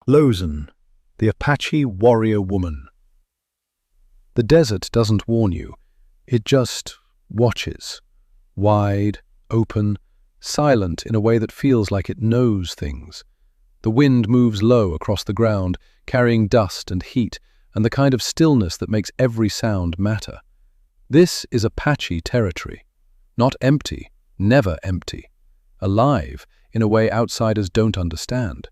Lozen, the Apache warrior woman. The desert doesn't warn you, it just watches. Wide, open, silent in a way that feels like it knows things. The wind moves low across the ground, carrying dust and heat and the kind of stillness that makes every sound matter. This is Apache territory. Not empty, never empty. Alive in a way outsiders don't understand.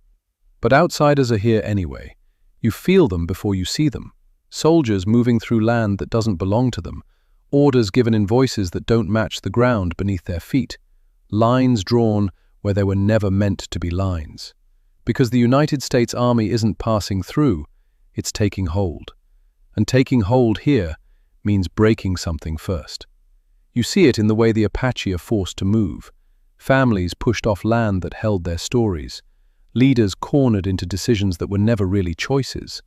But outsiders are here anyway. You feel them before you see them. Soldiers moving through land that doesn't belong to them. Orders given in voices that don't match the ground beneath their feet. Lines drawn where there were never meant to be lines. Because the United States Army isn't passing through, it's taking hold. And taking hold here means breaking something first. You see it in the way the Apache are forced to move. Families pushed off land that held their stories. Leaders cornered into decisions that were never really choices.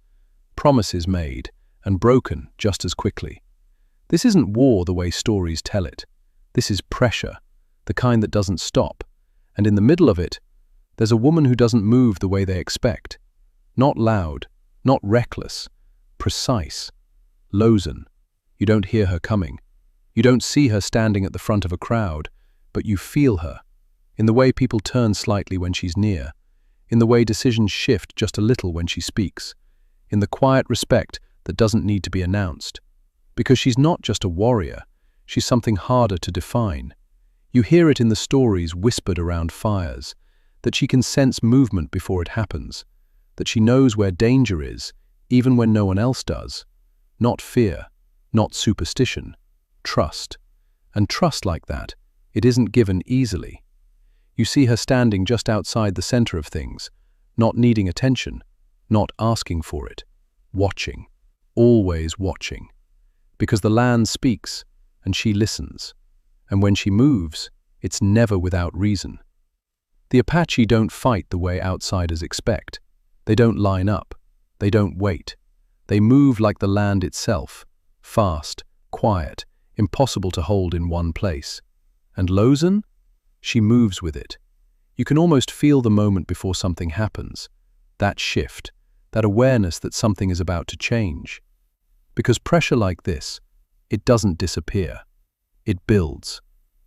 Promises made and broken just as quickly. This isn't war the way stories tell it. This is pressure, the kind that doesn't stop. And in the middle of it, there's a woman who doesn't move the way they expect. Not loud, not reckless, precise. Lozen. You don't hear her coming. You don't see her standing at the front of a crowd, but you feel her. In the way people turn slightly when she's near. In the way decisions shift just a little when she speaks. In the quiet respect that doesn't need to be announced. Because she's not just a warrior, she's something harder to define. You hear it in the stories whispered around fires, that she can sense movement before it happens, that she knows where danger is, even when no one else does. Not fear, not superstition, trust. And trust like that, it isn't given easily. You see her standing just outside the center of things, not needing attention, not asking for it, watching, always watching. Because the land speaks, and she listens. And when she moves, it's never without reason. The Apache don't fight the way outsiders expect. They don't line up. They don't wait. They move like the land itself, fast, quiet, impossible to hold in one place. And Lozen? She moves with it. You can almost feel the moment before something happens. That shift, that awareness that something is about to change. Because pressure like this, it doesn't disappear. It builds.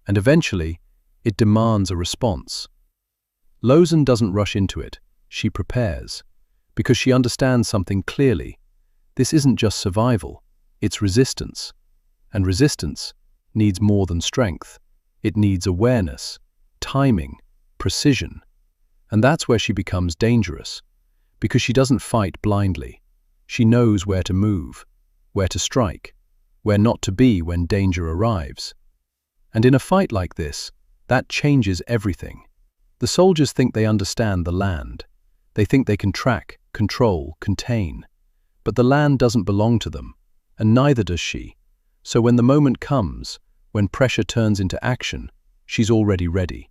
And eventually, it demands a response. Lozen doesn't rush into it. She prepares. Because she understands something clearly. This isn't just survival. It's resistance. And resistance needs more than strength. It needs awareness, timing, precision. And that's where she becomes dangerous. Because she doesn't fight blindly. She knows where to move, where to strike, where not to be when danger arrives. And in a fight like this, that changes everything. The soldiers think they understand the land. They think they can track, control, contain. But the land doesn't belong to them, and neither does she. So when the moment comes, when pressure turns into action, she's already ready,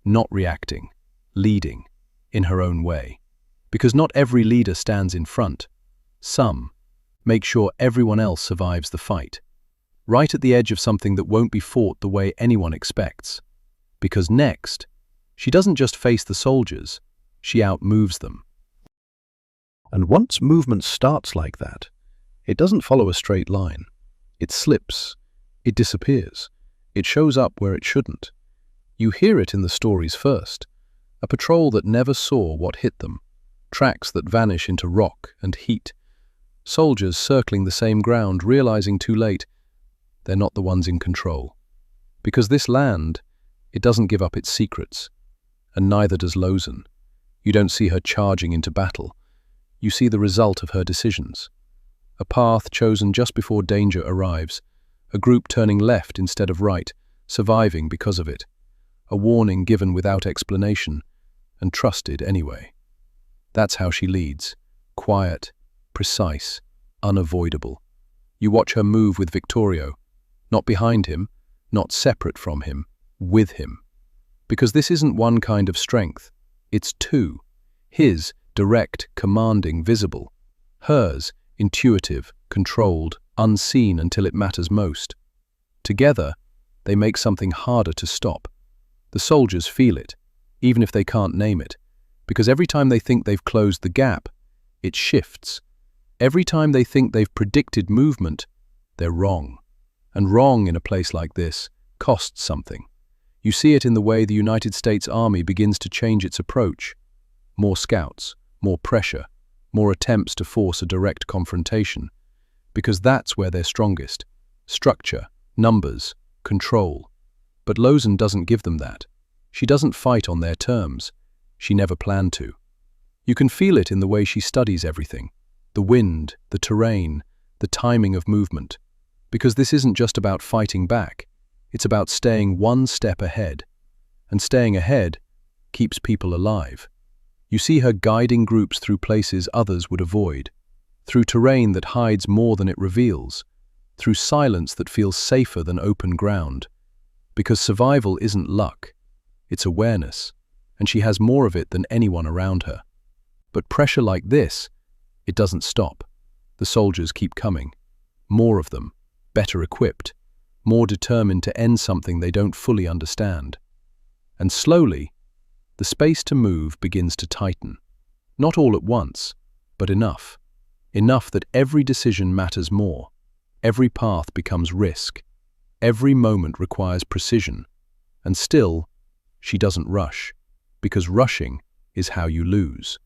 not reacting, leading, in her own way. Because not every leader stands in front. Some make sure everyone else survives the fight. Right at the edge of something that won't be fought the way anyone expects. Because next, she doesn't just face the soldiers, she outmoves them. And once movement starts like that, it doesn't follow a straight line. It slips, it disappears, it shows up where it shouldn't. You hear it in the stories first. A patrol that never saw what hit them. Tracks that vanish into rock and heat. Soldiers circling the same ground, realizing too late they're not the ones in control. Because this land, it doesn't give up its secrets. And neither does Lozen. You don't see her charging into battle. You see the result of her decisions. A path chosen just before danger arrives. A group turning left instead of right, surviving because of it. A warning given without explanation, and trusted anyway. That's how she leads. Quiet, precise, unavoidable. You watch her move with Victorio. Not behind him, not separate from him, with him. Because this isn't one kind of strength. It's two. His, direct, commanding, visible. Hers, intuitive, controlled, unseen until it matters most. Together, they make something harder to stop. The soldiers feel it, even if they can't name it, because every time they think they've closed the gap, it shifts. Every time they think they've predicted movement, they're wrong. And wrong in a place like this costs something. You see it in the way the United States Army begins to change its approach. More scouts, more pressure, more attempts to force a direct confrontation. Because that's where they're strongest. Structure, numbers, control. But Lozen doesn't give them that. She doesn't fight on their terms. She never planned to. You can feel it in the way she studies everything. The wind, the terrain, the timing of movement. Because this isn't just about fighting back. It's about staying one step ahead. And staying ahead keeps people alive. You see her guiding groups through places others would avoid. Through terrain that hides more than it reveals. Through silence that feels safer than open ground. Because survival isn't luck. It's awareness. And she has more of it than anyone around her. But pressure like this, it doesn't stop. The soldiers keep coming. More of them, better equipped, more determined to end something they don't fully understand. And slowly, the space to move begins to tighten. Not all at once, but enough. Enough that every decision matters more. Every path becomes risk. Every moment requires precision. And still, she doesn't rush, because rushing is how you lose.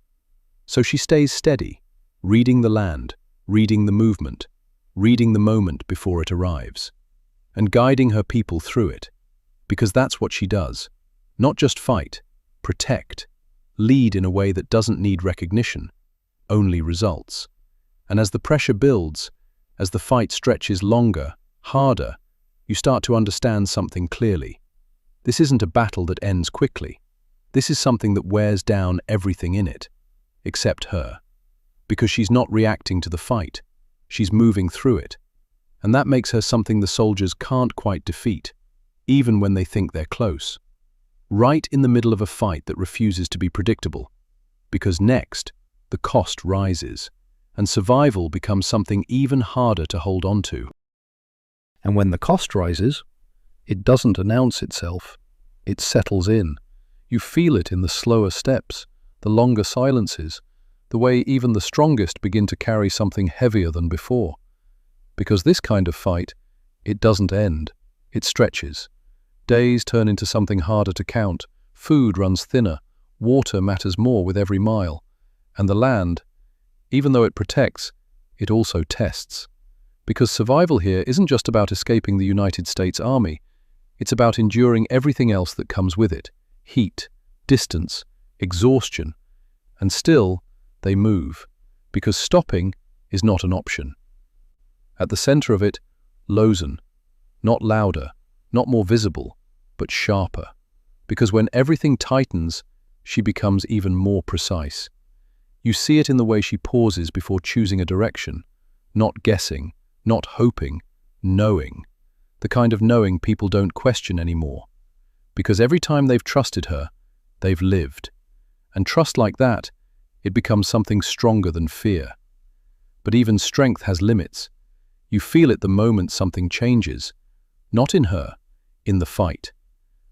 So she stays steady, reading the land, reading the movement, reading the moment before it arrives, and guiding her people through it, because that's what she does. Not just fight, protect, lead in a way that doesn't need recognition, only results. And as the pressure builds, as the fight stretches longer, harder, you start to understand something clearly. This isn't a battle that ends quickly. This is something that wears down everything in it, except her. Because she's not reacting to the fight, she's moving through it. And that makes her something the soldiers can't quite defeat, even when they think they're close. Right in the middle of a fight that refuses to be predictable. Because next, the cost rises, and survival becomes something even harder to hold on to. And when the cost rises, it doesn't announce itself. It settles in. You feel it in the slower steps, the longer silences, the way even the strongest begin to carry something heavier than before. Because this kind of fight, it doesn't end. It stretches. Days turn into something harder to count. Food runs thinner. Water matters more with every mile. And the land, even though it protects, it also tests. Because survival here isn't just about escaping the United States Army. It's about enduring everything else that comes with it. Heat, distance, exhaustion. And still, they move. Because stopping is not an option. At the center of it, Lozen. Not louder, not more visible, but sharper. Because when everything tightens, she becomes even more precise. You see it in the way she pauses before choosing a direction. Not guessing, not hoping, knowing. The kind of knowing people don't question anymore. Because every time they've trusted her, they've lived. And trust like that, it becomes something stronger than fear. But even strength has limits. You feel it the moment something changes. Not in her, in the fight.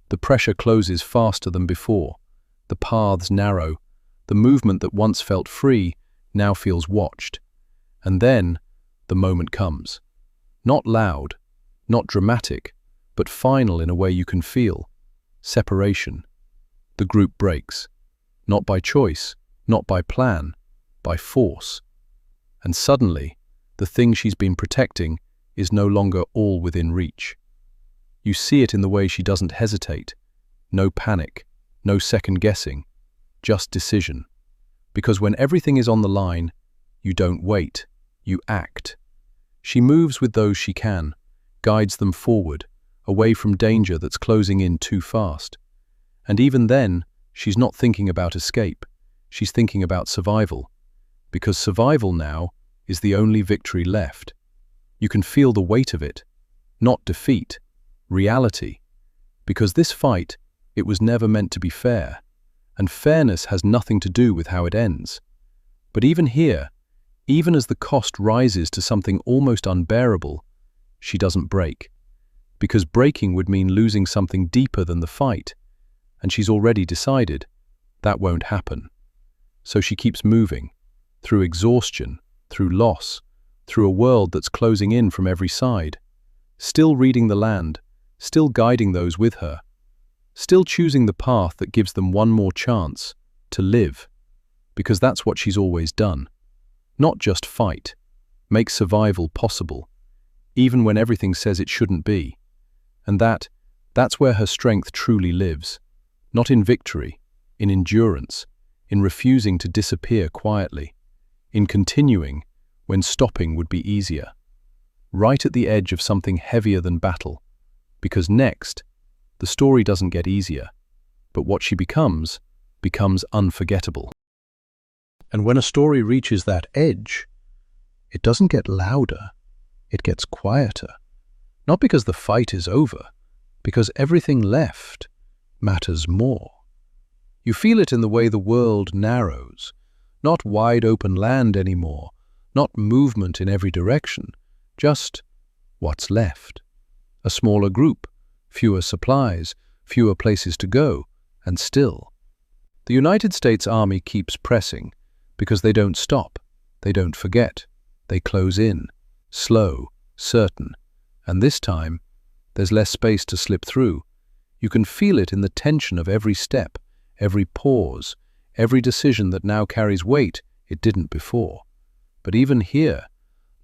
The pressure closes faster than before. The paths narrow. The movement that once felt free now feels watched. And then, the moment comes. Not loud, not dramatic, but final in a way you can feel. Separation. The group breaks. Not by choice, not by plan, by force. And suddenly, the thing she's been protecting is no longer all within reach. You see it in the way she doesn't hesitate. No panic, no second guessing, just decision. Because when everything is on the line, you don't wait, you act. She moves with those she can, guides them forward, away from danger that's closing in too fast. And even then, she's not thinking about escape, she's thinking about survival. Because survival now is the only victory left. You can feel the weight of it, not defeat, reality. Because this fight, it was never meant to be fair, and fairness has nothing to do with how it ends. But even here, even as the cost rises to something almost unbearable, she doesn't break. Because breaking would mean losing something deeper than the fight, and she's already decided that won't happen. So she keeps moving, through exhaustion, through loss, through a world that's closing in from every side, still reading the land, still guiding those with her, still choosing the path that gives them one more chance to live, because that's what she's always done. Not just fight, make survival possible, even when everything says it shouldn't be. And that's where her strength truly lives, not in victory, in endurance, in refusing to disappear quietly, in continuing when stopping would be easier, right at the edge of something heavier than battle, because next, the story doesn't get easier, but what she becomes unforgettable. And when a story reaches that edge, it doesn't get louder, it gets quieter. Not because the fight is over, because everything left matters more. You feel it in the way the world narrows, not wide open land anymore, not movement in every direction, just what's left. A smaller group, fewer supplies, fewer places to go, and still. The United States Army keeps pressing because they don't stop, they don't forget, they close in, slow, certain, and this time, there's less space to slip through. You can feel it in the tension of every step, every pause, every decision that now carries weight it didn't before. But even here,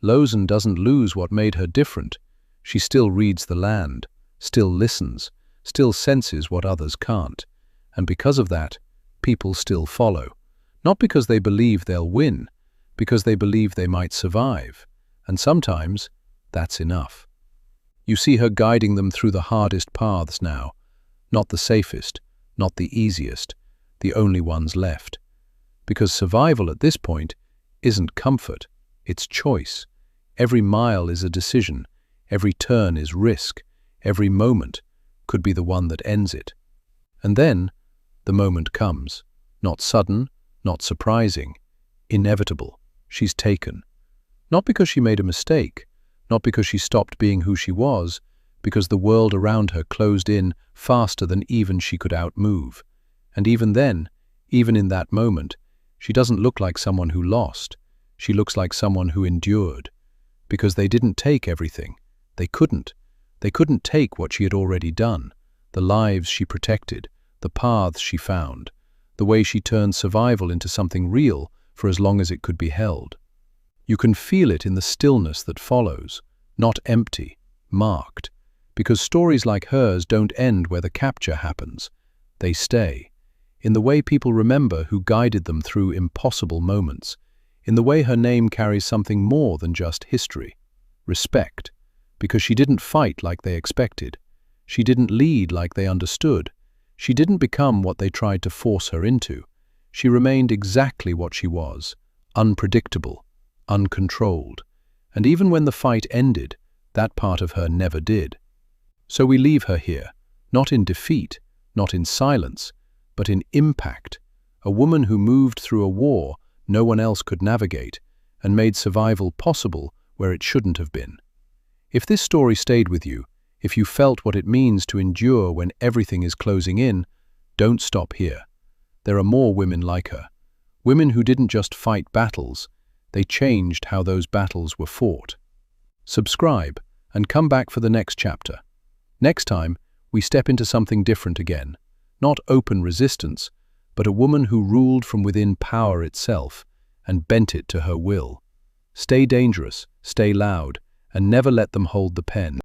Lozen doesn't lose what made her different. She still reads the land, still listens, still senses what others can't. And because of that, people still follow. Not because they believe they'll win, because they believe they might survive. And sometimes, that's enough. You see her guiding them through the hardest paths now, not the safest, not the easiest, the only ones left. Because survival at this point isn't comfort, it's choice. Every mile is a decision, every turn is risk, every moment could be the one that ends it. And then, the moment comes, not sudden, not surprising, inevitable. She's taken. Not because she made a mistake, not because she stopped being who she was, because the world around her closed in faster than even she could outmove. And even then, even in that moment, she doesn't look like someone who lost. She looks like someone who endured. Because they didn't take everything. They couldn't. They couldn't take what she had already done, the lives she protected, the paths she found, the way she turned survival into something real for as long as it could be held. You can feel it in the stillness that follows, not empty, marked, because stories like hers don't end where the capture happens. They stay, in the way people remember who guided them through impossible moments, in the way her name carries something more than just history, respect, because she didn't fight like they expected, she didn't lead like they understood, she didn't become what they tried to force her into. She remained exactly what she was, unpredictable, uncontrolled, and even when the fight ended, that part of her never did. So we leave her here, not in defeat, not in silence, but in impact, a woman who moved through a war no one else could navigate and made survival possible where it shouldn't have been. If this story stayed with you, if you felt what it means to endure when everything is closing in, don't stop here. There are more women like her, women who didn't just fight battles, they changed how those battles were fought. Subscribe and come back for the next chapter. Next time, we step into something different again, not open resistance, but a woman who ruled from within power itself and bent it to her will. Stay dangerous, stay loud, and never let them hold the pen.